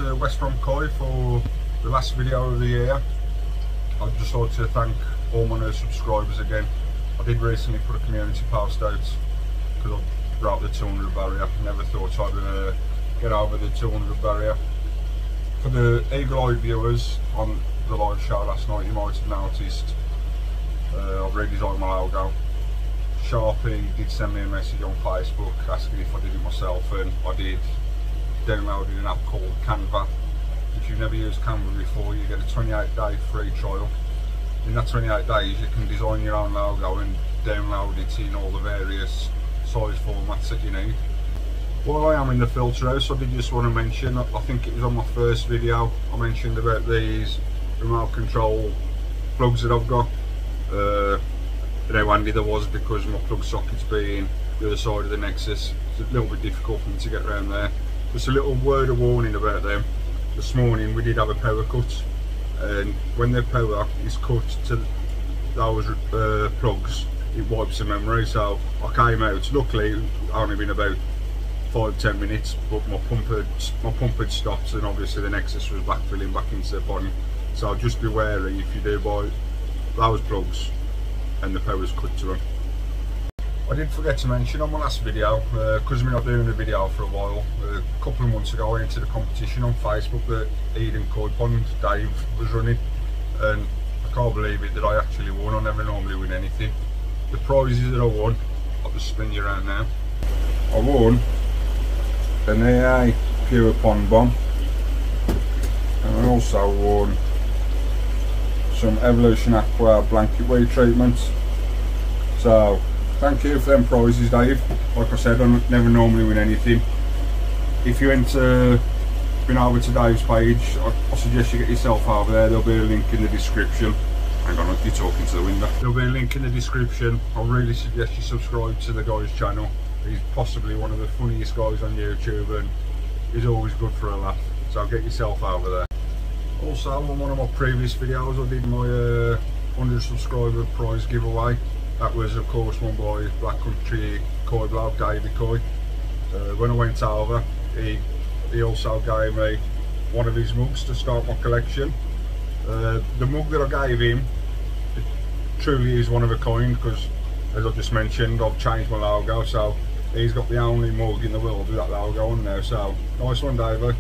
to West Brom Koi for the last video of the year. I'd just like to thank all my new subscribers again. I did recently put a community post out because I broke the 200 barrier. Never thought I'd get over the 200 barrier. For the eagle eye viewers on the live show last night, you might have noticed I've redesigned my logo. Sharpie did send me a message on Facebook asking if I did it myself, and I did. Downloaded an app called Canva. If you've never used Canva before, you get a 28-day free trial. In that 28 days you can design your own logo and download it in all the various size formats that you need. While I am in the filter house, I did just want to mention, I think it was on my first video, I mentioned about these remote control plugs that I've got. And how handy there was because my plug sockets being the other side of the Nexus, it's a little bit difficult for me to get around there. Just a little word of warning about them. This morning we did have a power cut, and when the power is cut to those plugs, it wipes the memory. So I came out, luckily it only been about 5-10 minutes, but my pump had stopped, and obviously the Nexus was filling back into the pond. So just be wary if you do buy those plugs and the power's cut to them. I did forget to mention on my last video, because we're not doing a video for a while, a couple of months ago I entered a competition on Facebook that Eden Koi Pond Dave was running, and I can't believe it that I actually won. I never normally win anything. The prizes that I won, I'll just spin you around now. I won an EA Pure Pond Bomb, and I also won some Evolution Aqua Blanketweed treatments. So thank you for them prizes, Dave. Like I said, I never normally win anything. If you been over to Dave's page, I suggest you get yourself over there. There'll be a link in the description. Hang on, you're talking to the window. There'll be a link in the description. I really suggest you subscribe to the guy's channel. He's possibly one of the funniest guys on YouTube, and he's always good for a laugh. So get yourself over there. Also, on one of my previous videos I did my 100 subscriber prize giveaway. That was of course won by Black Country Koi bloke, Davey Koi. When I went over, he also gave me one of his mugs to start my collection. The mug that I gave him, it truly is one of a kind, because as I just mentioned, I've changed my logo, so he's got the only mug in the world with that logo on there. So nice one, Davey.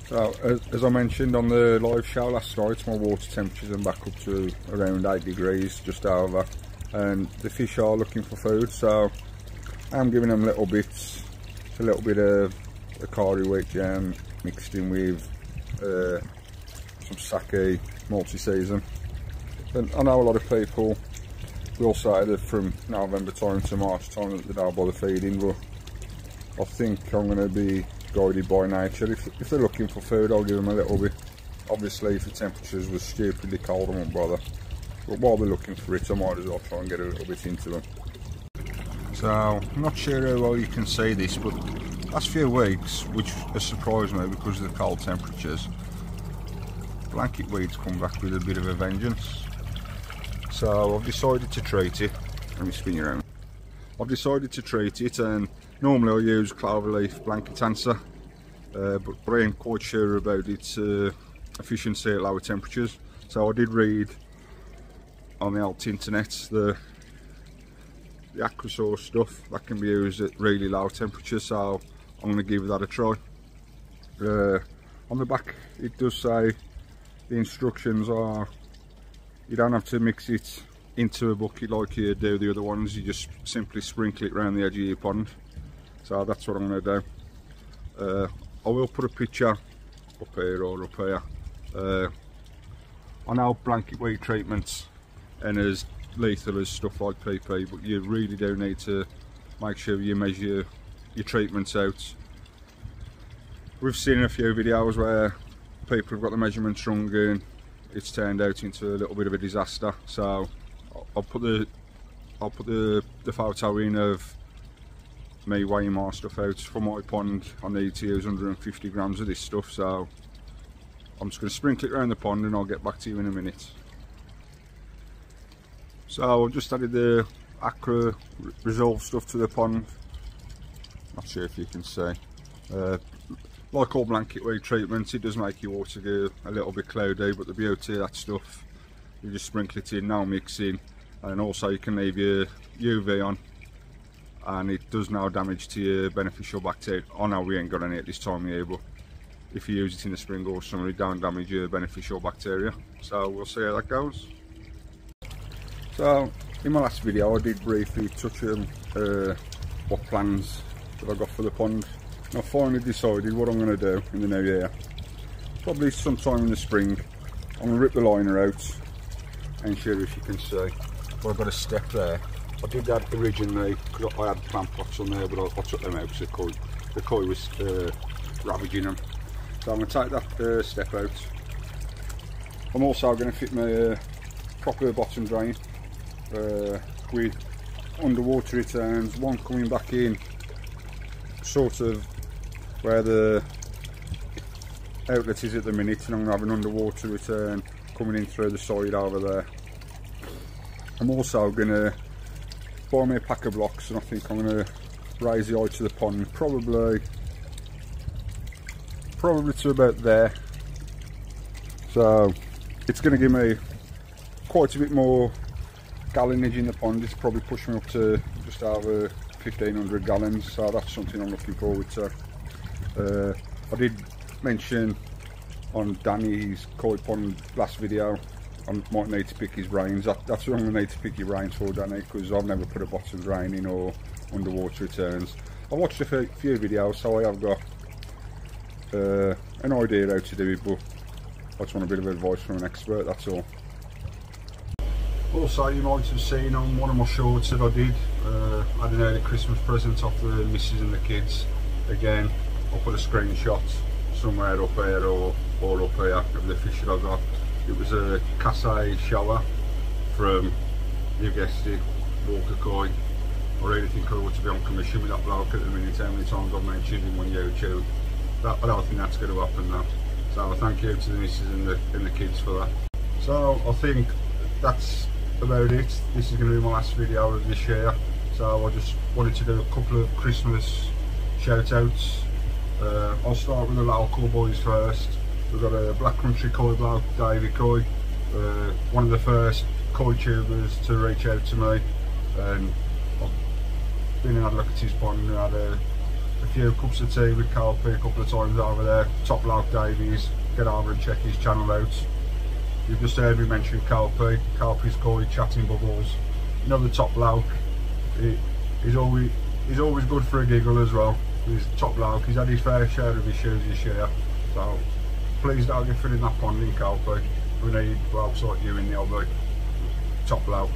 So, as I mentioned on the live show last night, my water temperatures are back up to around 8 degrees, just over, and the fish are looking for food, so I'm giving them little bits. It's a little bit of Akari wheat jam mixed in with some sake multi-season. And I know a lot of people will say that from November time to March time that they don't bother feeding, but I think I'm going to be guided by nature. If they're looking for food, I'll give them a little bit. Obviously if the temperatures were stupidly cold, I won't bother, but while they're looking for it I might as well try and get a little bit into them. So I'm not sure how well you can see this, but last few weeks, which has surprised me because of the cold temperatures, Blanketweed's come back with a bit of a vengeance. So I've decided to treat it. Let me spin you around. I've decided to treat it, and normally I use cloverleaf blanket answer, but I ain't quite sure about its efficiency at lower temperatures. So I did read on the alt internet the Aquasource stuff that can be used at really low temperatures, so I'm going to give that a try. On the back it does say the instructions are you don't have to mix it into a bucket like you do the other ones, you just simply sprinkle it around the edge of your pond. So that's what I'm going to do. I will put a picture up here or up here. I know Blanketweed treatments and as lethal as stuff like PP, but you really do need to make sure you measure your treatments out. We've seen a few videos where people have got the measurements wrong and it's turned out into a little bit of a disaster. So I'll put the photo in of me weighing my stuff out. For my pond I need to use 150 grams of this stuff, so I'm just going to sprinkle it around the pond and I'll get back to you in a minute. So I've just added the Aqua Resolve stuff to the pond. Not sure if you can see. like all Blanketweed treatments, it does make your water go a little bit cloudy, but the beauty of that stuff, you just sprinkle it in, no mixing, and also you can leave your UV on, and it does no damage to your beneficial bacteria. I know we ain't got any at this time of year, but if you use it in the spring or summer, it don't damage your beneficial bacteria. So we'll see how that goes. So in my last video I did briefly touch on what plans that I got for the pond. And I finally decided what I'm going to do in the new year. Probably sometime in the spring I'm going to rip the liner out and show you if you can see. But I've got a step there. I did that originally because I had plant pots on there, but I took them out because the koi was ravaging them. So I'm going to take that step out. I'm also going to fit my proper bottom drain with underwater returns, one coming back in sort of where the outlet is at the minute, and I'm going to have an underwater return coming in through the side over there. I'm also going to buy me a pack of blocks, and I think I'm going to raise the height of the pond probably to about there. So it's going to give me quite a bit more gallonage in the pond. It's probably pushing me up to just over 1500 gallons, so that's something I'm looking forward to. I did mention on Danny's koi pond last video, I might need to pick his brains. That's what I'm going to need to pick your brains for, Danny, because I've never put a bottom drain in or underwater returns. I watched a few videos, so I have got an idea how to do it, but I just want a bit of advice from an expert, that's all. Also, you might have seen on one of my shorts that I did, I had an early Christmas present off the missus and the kids. Again, I'll put a screenshot somewhere up here or up here of the fish that I got. It was a Casey shower from, you guessed it, Walker Koi. I really think I ought to be on commission with that bloke at the minute. How many times I've mentioned him on YouTube. I don't think that's going to happen now. So thank you to the missus and the kids for that. So I think that's about it. This is going to be my last video of this year. So I just wanted to do a couple of Christmas shout outs. I'll start with the local boys first. We've got a Black Country Koi bloke, Davey Koi, one of the first koi tubers to reach out to me, and I've been and had a look at his pond and had a few cups of tea with Calpy a couple of times over there. Top bloke Davies, get over and check his channel out. You've just heard me mention Calpy, Calpy's Koi, Chatting Bubbles, another top bloke. He's always good for a giggle as well. He's top bloke, he's had his fair share of issues this year, so please don't get filling that pond in, Calpy. We need blokes like you in the hobby. Top bloke.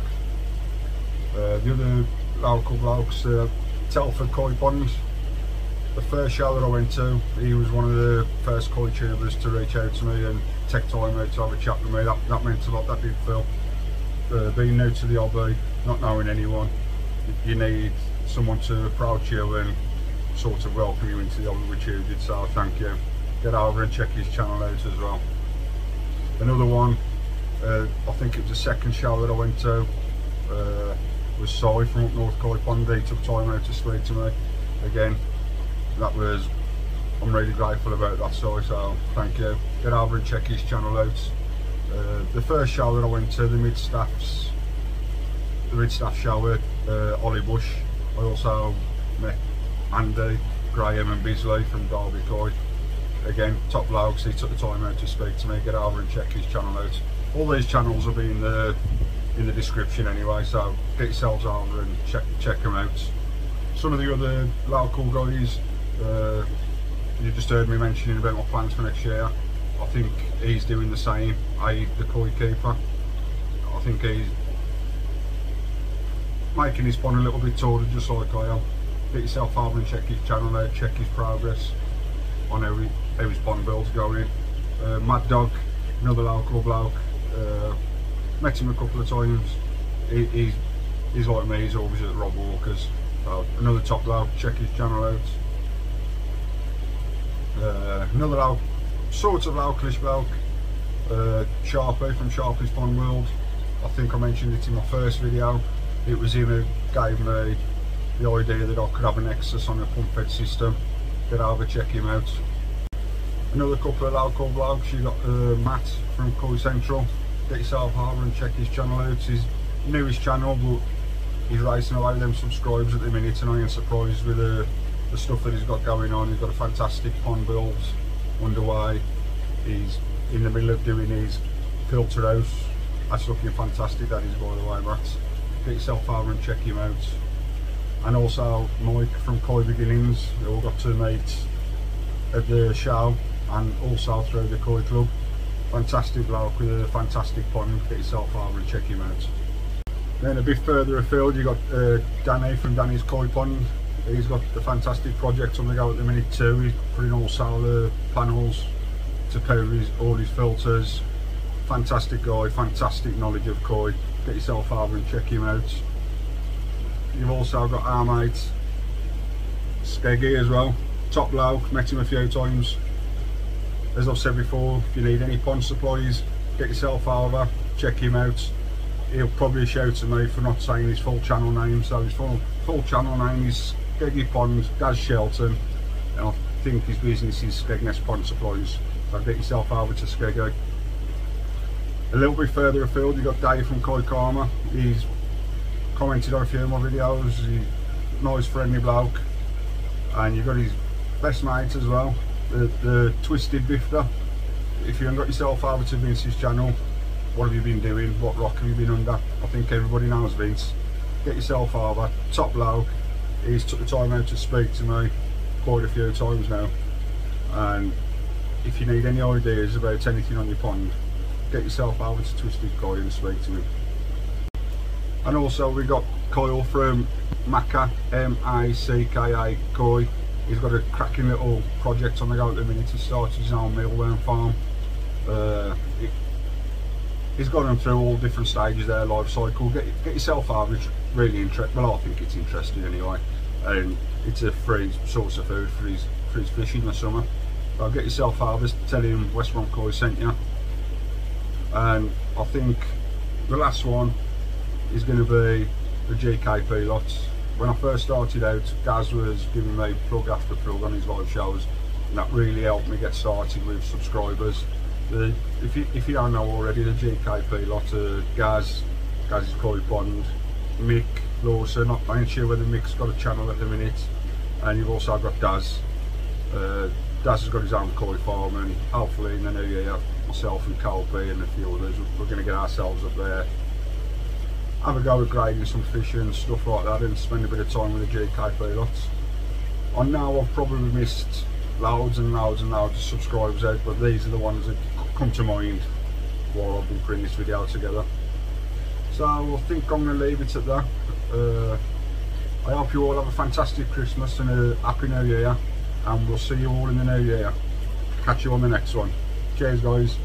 The other local blokes, Telford Koi Ponds. The first show that I went to, he was one of the first koi tubers to reach out to me and take time out to have a chat with me. That meant a lot, that did feel. Being new to the hobby, not knowing anyone, you need someone to approach you and sort of welcome you into the hobby with you. So thank you. Get over and check his channel out as well. Another one, I think it was the second show that I went to, was Si from up North Koi Pond. He took time out to speak to me. Again, I'm really grateful about that, Si, so thank you. Get over and check his channel out. The first show that I went to, the mid-staff show at Ollie Bush. I also met Andy, Graham and Bisley from Derby Koi. Again, top blokes, he took the time out to speak to me. Get over and check his channel out. All these channels will be in the description anyway, so get yourselves over and check them out. Some of the other local guys, you just heard me mentioning about my plans for next year. I think he's doing the same. The koi keeper, I think he's making his pond a little bit taller, just like I am. Get yourself over and check his channel out, check his progress on how his pond build's going. Mad Dog, another local bloke, met him a couple of times. He's like me, he's always at Rob Walker's. So another top bloke, check his channel out. Another sort of localish bloke, Sharpie from Sharpie's Pond World. I think I mentioned it in my first video. It was him who gave me the idea that I could have a Nexus on a pump head system. Get over, check him out. Another couple of local vlogs. You got Matt from Koi Central. Get yourself over and check his channel out. It's his newest channel, but he's racing away with them subscribers at the minute, and I am surprised with the stuff that he's got going on. He's got a fantastic pond build underway. He's in the middle of doing his filter house. That's looking fantastic, that is, by the way, Matt. Get yourself over and check him out. And also Mike from Koi Beginnings, we all got to meet at the show and also through the Koi Club. Fantastic bloke with a fantastic pond. Get yourself over and check him out. Then a bit further afield, you got Danny from Danny's Koi Pond. He's got a fantastic project on the go at the minute too. He's putting all solar panels to power all his filters. Fantastic guy, fantastic knowledge of koi. Get yourself over and check him out. You've also got our mate Skeggy as well. Top bloke, met him a few times. As I've said before, if you need any pond supplies, get yourself over, check him out. He'll probably shout at me for not saying his full channel name, so his full channel name is Skeggy Pond, Daz Shelton, and I think his business is Skegness Pond Supplies, so get yourself over to Skeggy. A little bit further afield, you've got Dave from Koi Karma. He's commented on a few of my videos. He's a nice friendly bloke, and you've got his best mate as well, the Twisted Bifter. If you haven't got yourself over to Vince's channel, what have you been doing? What rock have you been under? I think everybody knows Vince. Get yourself over. Top bloke. He's took the time out to speak to me quite a few times now, and if you need any ideas about anything on your pond, get yourself over to Twisted Koi and speak to him. And also we got Kyle from Macka, M-A-C-K-A Koi. He's got a cracking little project on the go at the minute. He started his own mealworm farm. He's got them through all different stages of their life cycle. Get yourself over. It's really interesting. Well, I think it's interesting anyway, and it's a free source of food for his fish in the summer. So get yourself over, tell him West Brom Koi sent you. And I think the last one is going to be the GKP lots. When I first started out, Gaz was giving me plug after plug on his live shows, and that really helped me get started with subscribers. If you don't know already, the GKP lot, Gaz's Koi Pond, Mick Lawson. I ain't sure whether Mick's got a channel at the minute, and you've also got Daz. Daz has got his own koi farm, and hopefully in the new year, myself and Colby and a few others, we're going to get ourselves up there, have a go at grading some fish and stuff like that, and spend a bit of time with the GKP lots. I know I've probably missed loads and loads and loads of subscribers out, but these are the ones that come to mind while I've been putting this video together. So I think I'm going to leave it at that. I hope you all have a fantastic Christmas and a happy new year, and we'll see you all in the new year. Catch you on the next one. Cheers guys.